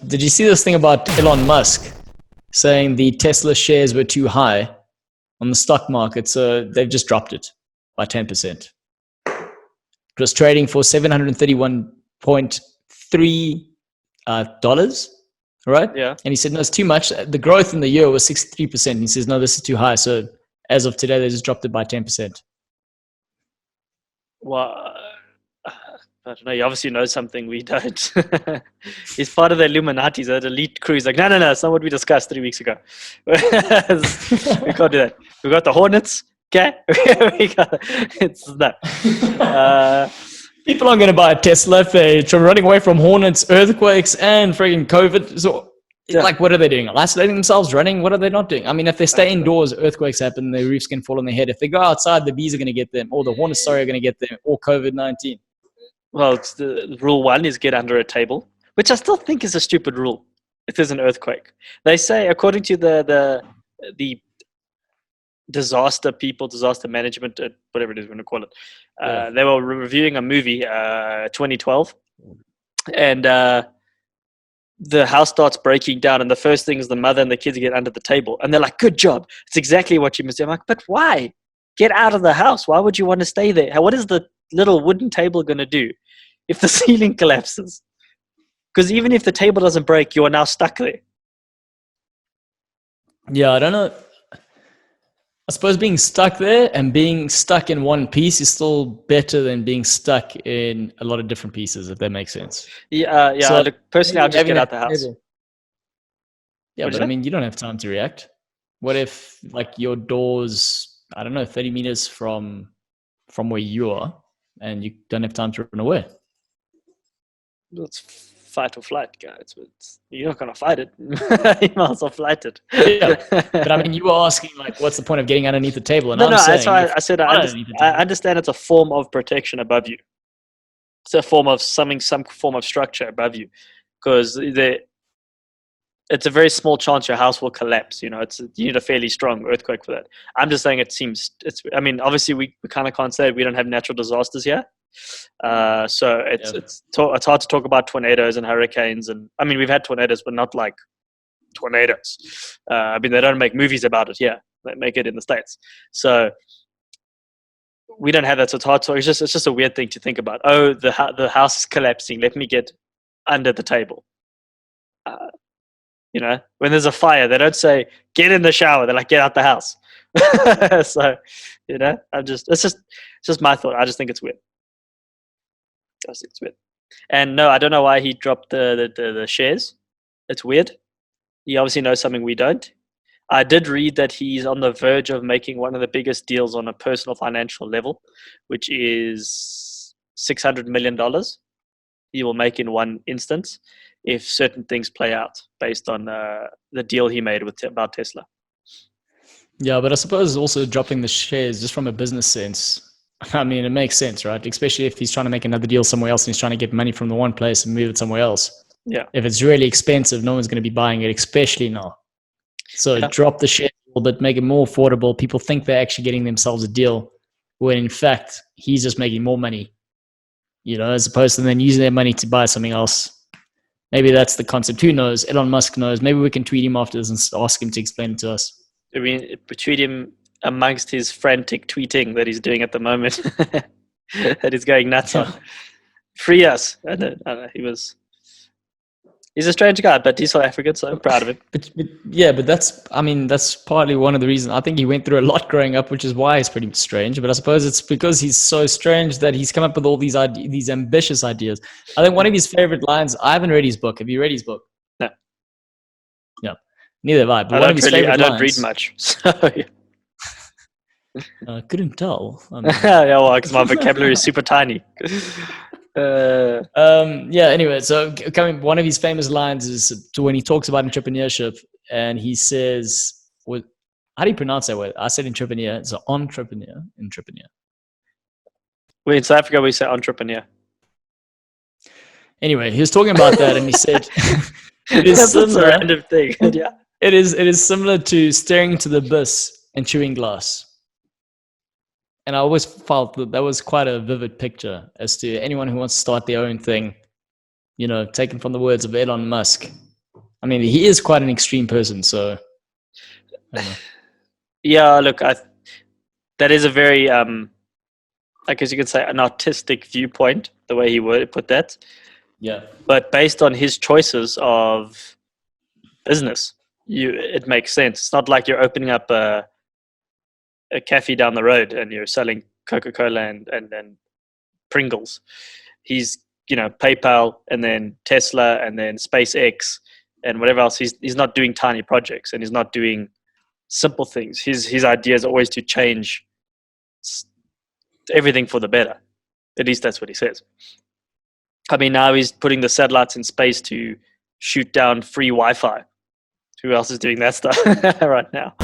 Did you see this thing about Elon Musk saying the Tesla shares were too high on the stock market, so they've just dropped it by 10%. It was trading for $731.3, right? Yeah. And he said, no, it's too much. The growth in the year was 63%. He says, no, this is too high. So as of today, they just dropped it by 10%. Well, I don't know. You obviously know something we don't. He's part of the Illuminati, the elite crew. He's like, no, it's not what we discussed 3 weeks ago. We can't do that. We got the Hornets. Okay, it's that. People aren't going to buy a Tesla if they're running away from Hornets, earthquakes, and freaking COVID. So, like, what are they doing? Isolating themselves, running? What are they not doing? I mean, if they stay indoors, earthquakes happen, their roofs can fall on their head. If they go outside, the bees are going to get them, or the Hornets, are going to get them, or COVID-19. Well, it's the rule 1 is get under a table, which I still think is a stupid rule. If there's an earthquake, they say, according to the disaster management, whatever it is we're going to call it, they were reviewing a movie, 2012, and the house starts breaking down, and the first thing is the mother and the kids get under the table, and they're like, "Good job! It's exactly what you must do." I'm like, "But why? Get out of the house. Why would you want to stay there? What is the little wooden table going to do if the ceiling collapses? Because even if the table doesn't break, you are now stuck there." Yeah, I don't know. I suppose being stuck there and being stuck in one piece is still better than being stuck in a lot of different pieces, if that makes sense. Yeah. So, look, personally, I'll just get out the house. Yeah, but I mean, you don't have time to react. What if, like, your door's, I don't know, 30 meters from where you are, and you don't have time to run away? It's fight or flight, guys. You're not going to fight it. You might as well flight it. Yeah, but I mean, you were asking, like, what's the point of getting underneath the table? And that's why I said I understand it's a form of protection above you. It's a form of some form of structure above you, because it's a very small chance your house will collapse. You need a fairly strong earthquake for that. I'm just saying I mean, obviously we kind of can't say we don't have natural disasters here. So it's hard to talk about tornadoes and hurricanes, and I mean, we've had tornadoes, but not like tornadoes. I mean, they don't make movies about it here. They make it in the States. So we don't have that. So it's hard. So it's just a weird thing to think about. Oh, the house is collapsing. Let me get under the table. When there's a fire, they don't say get in the shower. They're like, get out the house. So it's just my thought. I just think it's weird. And no, I don't know why he dropped the shares. It's weird. He obviously knows something we don't. I did read that he's on the verge of making one of the biggest deals on a personal financial level, which is $600 million he will make in one instance if certain things play out based on the deal he made about Tesla. Yeah, but I suppose also dropping the shares just from a business sense, I mean, it makes sense, right? Especially if he's trying to make another deal somewhere else and he's trying to get money from the one place and move it somewhere else. Yeah. If it's really expensive, no one's going to be buying it, especially now. So drop the shares a little bit, make it more affordable. People think they're actually getting themselves a deal when in fact he's just making more money, as opposed to then using their money to buy something else. Maybe that's the concept. Who knows? Elon Musk knows. Maybe we can tweet him after this and ask him to explain it to us. I mean, tweet him amongst his frantic tweeting that he's doing at the moment. That he's going nuts on. Free us. I don't know. He's a strange guy, but he's South African, so I'm proud of him. But that's partly one of the reasons. I think he went through a lot growing up, which is why he's pretty strange. But I suppose it's because he's so strange that he's come up with all these ambitious ideas. I think one of his favorite lines, I haven't read his book. Have you read his book? No. Yeah. Neither have I. But I don't read much. So, yeah. I couldn't tell. Yeah, well, because my vocabulary is super tiny. Anyway, so one of his famous lines is when he talks about entrepreneurship, and he says, how do you pronounce that word? I said entrepreneur. It's an entrepreneur. Wait, in South Africa we say entrepreneur. Anyway, he was talking about that, and he said it is That's similar. a random thing. Yeah. It is similar to staring into the abyss and chewing glass. And I always felt that that was quite a vivid picture as to anyone who wants to start their own thing, you know, taken from the words of Elon Musk. I mean, he is quite an extreme person, so I don't know. Yeah, look, that is a very, I guess you could say, an artistic viewpoint, the way he would put that. Yeah. But based on his choices of business, it makes sense. It's not like you're opening up a cafe down the road and you're selling Coca-Cola and Pringles. He's, you know, PayPal and then Tesla and then SpaceX and whatever else. He's not doing tiny projects, and he's not doing simple things. His idea is always to change everything for the better. At least that's what he says. I mean, now he's putting the satellites in space to shoot down free Wi-Fi. Who else is doing that stuff right now?